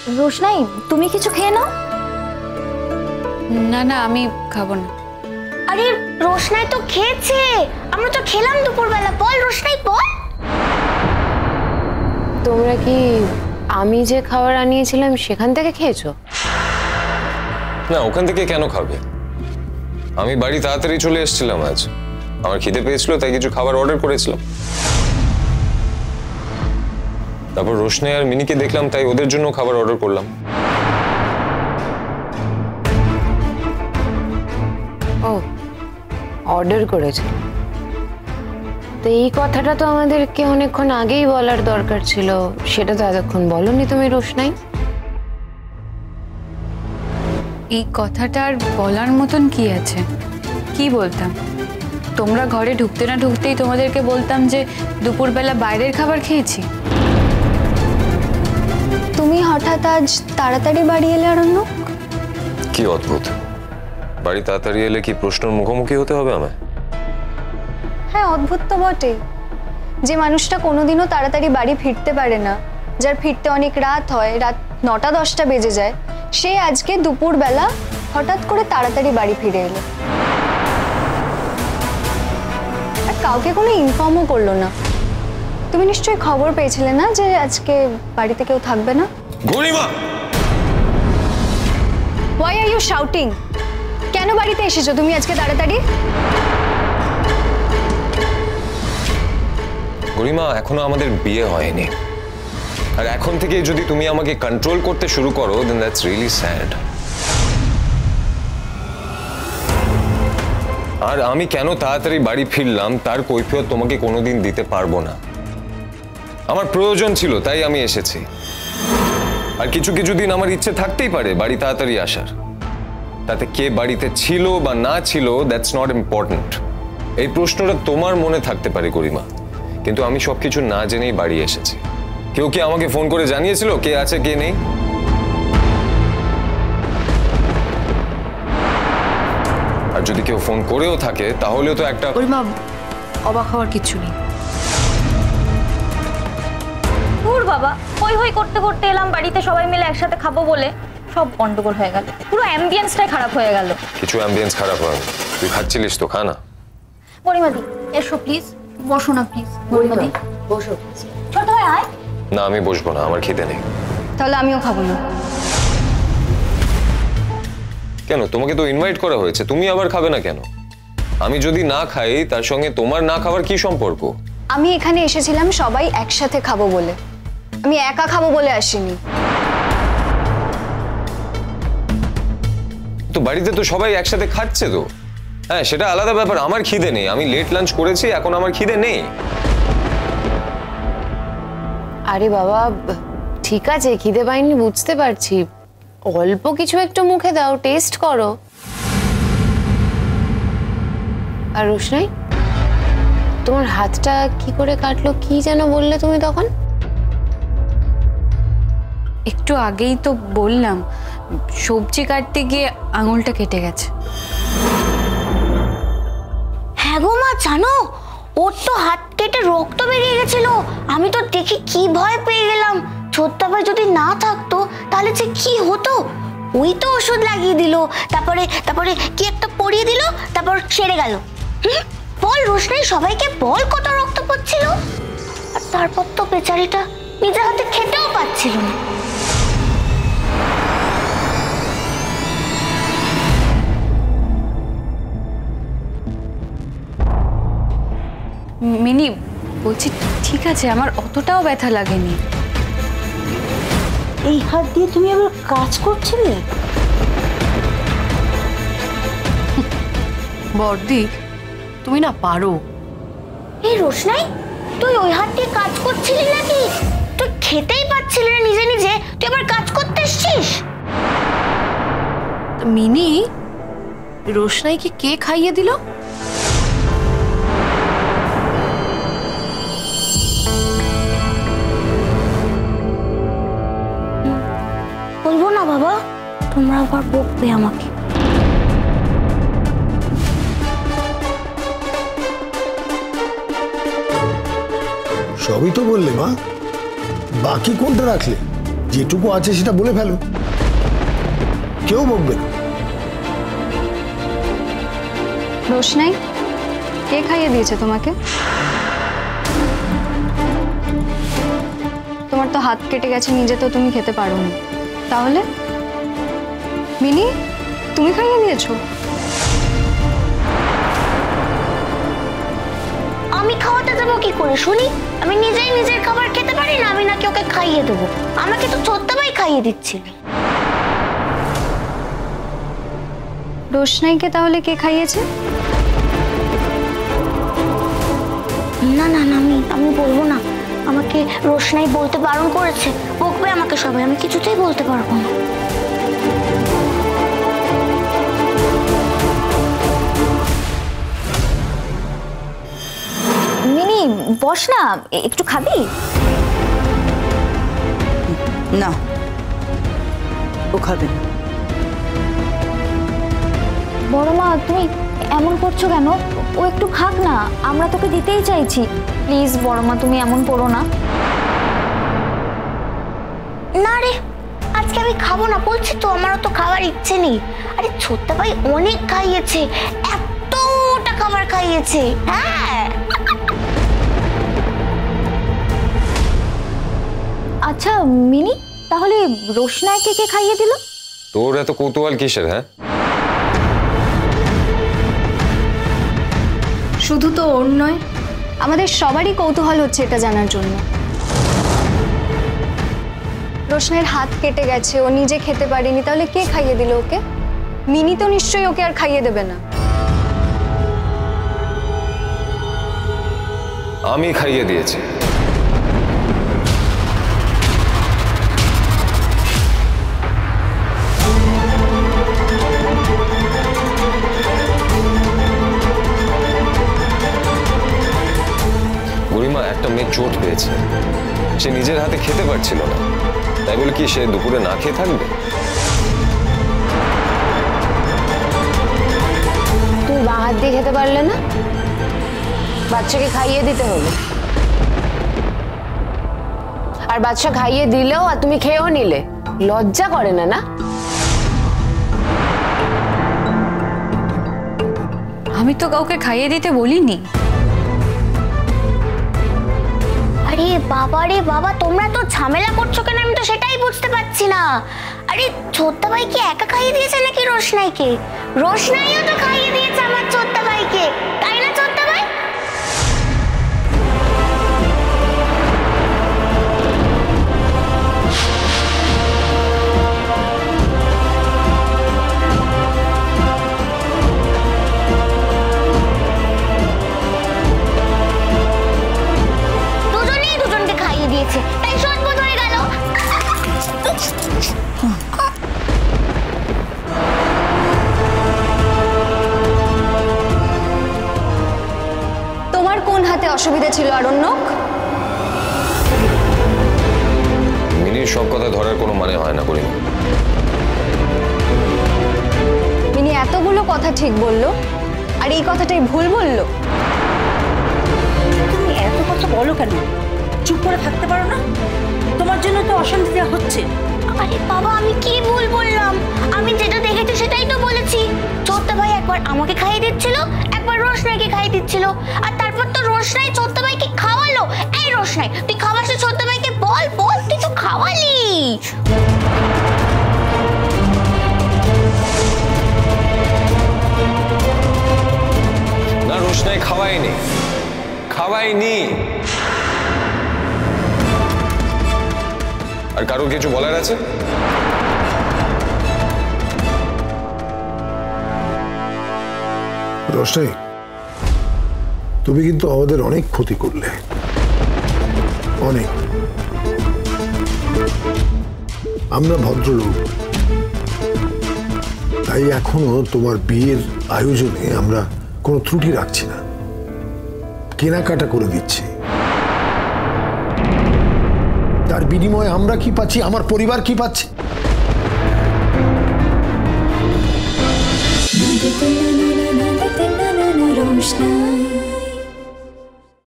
রোশনাই, তুমি কিছু খেয়ে নাও। না না, আমি খাবো না। আরে রোশনাই তো খেয়েছে, আমরা তো খেলাম দুপুরবেলা। বল রোশনাই বল। তোমরা কি আমি যে খাবার আনিয়েছিলাম সেখান থেকে খেয়েছো? না, ওখান থেকে কেন খাবে? আমি বাড়ি তাড়াতাড়ি চলে এসেছিলাম আজ, আমার খিদে পেয়েছিল তাই কিছু খাবার অর্ডার করেছিলাম। তারপর রোশনাই আর মিনিকে দেখলাম তাই ওদের জন্য খাবার অর্ডার করলাম। ও, অর্ডার করেছে? তো এই কথাটা তো আমাদেরকে অনেকক্ষণ আগেই বলার দরকার ছিল, সেটা তো এতক্ষণ বলনি তুমি রোশনাই। এই কথাটার বলার মতন কি আছে? কি বলতাম? তোমরা ঘরে ঢুকতে না ঢুকতেই তোমাদেরকে বলতাম যে দুপুরবেলা বাইরের খাবার খেয়েছি। তুমি হঠাৎ আজ তাড়াতাড়ি বাড়ি এলে অরণ্যক? কি অদ্ভুত, বাড়ি তাড়াতাড়ি এলে কি প্রশ্নের মুখোমুখি হতে হবে আমায়? হ্যাঁ, অদ্ভুত তো বটে। যে মানুষটা কোনোদিনও তাড়াতাড়ি বাড়ি ফিরতে পারে না, যার ফিরতে অনেক রাত হয়, রাত 9টা-10টা বেজে যায়, সে আজকে দুপুরবেলা হঠাৎ করে তাড়াতাড়ি বাড়ি ফিরে এলো। আর কাউকে কোনো ইনফর্মও করলো না। তুমি নিশ্চয়ই খবর পেয়েছিলে না যে আজকে বাড়িতে কেউ থাকবে না? গরিমা! Why are you shouting? কেন বাড়িতে এসেছো তুমি আজকে তাড়াতাড়ি? গরিমা, এখনো আমাদের বিয়ে হয়নি, আর এখন থেকে যদি তুমি আমাকে কন্ট্রোল করতে শুরু করো then that's really sad. আর আমি কেন তাড়াতাড়ি বাড়ি ফিরলাম তার কৈফিয়ত তোমাকে কোনোদিন দিতে পারবো না। আমার প্রয়োজন ছিল তাই আমি এসেছি, আর কিছু কিছু দিন আমার ইচ্ছে থাকতেই পারে বাড়ি তাড়াতাড়ি আসার। তাতে কে বাড়িতে ছিল বা না ছিল দ্যাটস নট ইম্পর্টেন্ট। এই প্রশ্নটা তোমার মনে থাকতে পারে গরিমা, কিন্তু আমি সবকিছু না জেনেই বাড়ি এসেছি। কেউ কি আমাকে ফোন করে জানিয়েছিল কে আছে কে নেই? আর যদি কেউ ফোন করেও থাকে তাহলেও তো একটা গরিমা, অবাক হওয়ার কিছু নেই। দূর বাবা, হই হই করতে করতে এলাম বাড়িতে সবাই মিলে একসাথে খাবো বলে, সব গন্ডগোল হয়ে গেল। পুরো অ্যাম্বিয়েন্সটাই খারাপ হয়ে গেল। কিছু অ্যাম্বিয়েন্স খারাপ হয়, তুই খাচ্ছিলিস তো, খা না। গরিমাদি এসো প্লিজ, বসো না প্লিজ। গরিমাদি বসো। ছোট ভাই আয়। না, আমি বসবো না, আমার খিদে নেই। তাহলে আমিও খাবো না। কেন? তোমাকে তো ইনভাইট করা হয়েছে, তুমি আবার খাবে না কেন? আমি যদি না খাই তার সঙ্গে তোমার না খাবার কি সম্পর্ক? আমি এখানে এসেছিলাম সবাই একসাথে খাবো বলে, আমি একা খাবো বলে আসিনি। তো বাড়িতে তো সবাই একসাথে খাচ্ছে তো। হ্যাঁ, সেটা আলাদা ব্যাপার। আমার খিদে নেই, আমি লেট লাঞ্চ করেছি, এখন আমার খিদে নেই। আরে বাবা, ঠিক আছে, খিদে পাইনি বুঝতে পারছি, অল্প কিছু একটু মুখে দাও, টেস্ট করো। আর রোশনাই, তোমার হাতটা কি করে কাটলো কি যেন বললে তুমি তখন? একটু আগেই তো বললাম, সবজি কাটতে গিয়ে আঙুলটা কেটে গেছে। হ্যাঁ গো মা, জানো ওর তো হাত কেটে রক্ত বেরিয়ে গেছিল। আমি তো দেখি কি ভয় পেয়ে গেলাম। ছোট্ট ভাই যদি না থাকতো তাহলে যে কি হতো। ওই তো ওষুধ লাগিয়ে দিল, তারপরে কি একটা পরিয়ে দিল, তারপর সেরে গেল। বল রোশনাই, সবাইকে বল কত রক্ত পড়ছিল। আর তারপর তো বেচারিটা নিজের হাতে খেতেও পাচ্ছিল না। মিনি বলছি, ঠিক আছে, আমার অতটাও ব্যথা লাগেনি। এই হাত দিয়ে তুমি আবার কাজ করছিলে? বর্দি, তুমি না পারো। এই রোশনাই, তুই ওই হাত দিয়ে কাজ করছিলি নাকি? তুই খেতেই পাচ্ছিলি না নিজে নিজে, তুই আবার কাজ করতে এসছিস? মিনি, রোশনাইকে কে খাইয়ে দিল? বলবো না বাবা, তোমরা আবার বকবে আমাকে। সবই তো বললে মা, বাকি কোনটা রাখলে? যেটুকু আছে সেটা বলে ফেলো, কেউ বকবে না। রোশনাই, কে খাইয়ে দিয়েছে তোমাকে? তোমার তো হাত কেটে গেছে, নিজে তো তুমি খেতে পারো না, তাহলে মিনি তুমি খাইয়ে দিয়েছো? আমি খাওয়াতে দেবো কি করে শুনি? আমি নিজেই নিজের খাবার খেতে পারি না, আমি নাকি ওকে খাইয়ে দেবো? আমাকে তো ছোট্টা ভাই খাইয়ে দিচ্ছিল। রোশনাইকে তাহলে কে খাইয়েছে? না না না, আমি বলবো না। আমাকে রোশনাই বলতে বারণ করেছে, বকবে আমাকে সবাই, আমি কিছুতেই বলতে পারবো না। মিনি বস না, একটু খাবি? না, ও খাবে না। বড় মা তুমি এমন করছো কেন? ও একটু খাক না, আমরা তোকে দিতেই চাইছি। প্লিজ বড় মা, তুমি এমন করো না। না রে, আজকে আমি খাবো না বলছি তো, আমারও তো খাওয়ার ইচ্ছে নেই। আরে ছোট্টা ভাই অনেক খাইয়েছে, এতটা খাবার খাইয়েছে। হ্যাঁ আচ্ছা মিনি, তাহলে রোশনাইকে কে খাইয়ে দিল? তোর এত কৌতূহল কিসের? হ্যাঁ, শুধু তো ওর নয়, আমাদের সবারই কৌতূহল হচ্ছে এটা জানার জন্য। রোশনাইয়ের হাত কেটে গেছে, ও নিজে খেতে পারেনি, তাহলে কে খাইয়ে দিল ওকে? মিনি তো নিশ্চয়ই ওকে আর খাইয়ে দেবে না। আমি খাইয়ে দিয়েছি। বুড়িমা, একটা মেয়ে চোট পেয়েছে, সে নিজের হাতে খেতে পারছিল না, তাই বলে কি সে দুপুরে না খেয়ে থাকবে? তুমি বাঁ হাত দিয়ে খেতে পারলে না, বাচ্চাকে খাইয়ে দিতে হলো। আর বাচ্চা খাইয়ে দিলেও আর তুমি খেয়েও নিলে, লজ্জা করে না? না, আমি তো কাউকে খাইয়ে দিতে বলিনি। আরে বাবা রে বাবা, তোমরা তো ঝামেলা করছো কেন আমি তো সেটাই বুঝতে পারছি না। আরে ছোট্টা ভাই কি একা খাইয়ে দিয়েছে নাকি রোশনাইকে? রোশনাইও তো খাইয়ে দিয়েছে আমার ছোট্টা ভাইকে, তাই না ছোট্টা ভাই? দুজনেই দুজনকে খাইয়ে দিয়েছে, তাই শোধবোধ হয়ে গেল। তোমার কোন হাতে অসুবিধা ছিল আরণ্যক? মিনির সব কথা ধরার কোনো মানে হয় না বুড়িমা। মিনি এতগুলো কথা ঠিক বললো, আর এই কথাটাই ভুল বললো? তুমি এত কথা বলো কেন? চুপ করে থাকতে পারো না? তোমার জন্য তো অশান্তিটা হচ্ছে। আরে বাবা, আমি কি ভুল বললাম? আমি যেটা দেখেছি সেটাই তো বলেছি। ছোট্টা ভাই একবার আমাকে খাইয়ে দিচ্ছিল, একবার রোশনাইকে খাইয়ে দিচ্ছিল, আর তারপর তো রোশনাই ছোট্টা ভাইকে খাওয়ালো। এই রোশনাই, তুই খাওয়াস ছোট্টা ভাইকে? বল বল, তুই তো খাওয়ালি। না, রোশনাই খাওয়াইনি, খাওয়াইনি। আর কারো কিছু বলার আছে? রোশনাই, তুমি কিন্তু আমাদের অনেক ক্ষতি করলে, অনেক। আমরা ভদ্রলোক, তাই এখনো তোমার বিয়ের আয়োজনে আমরা কোনো ত্রুটি রাখছি না, কেনাকাটা করে দিচ্ছি। তার বিনিময়ে আমরা কি পাচ্ছি, আমার পরিবার কি পাচ্ছে? रोशना।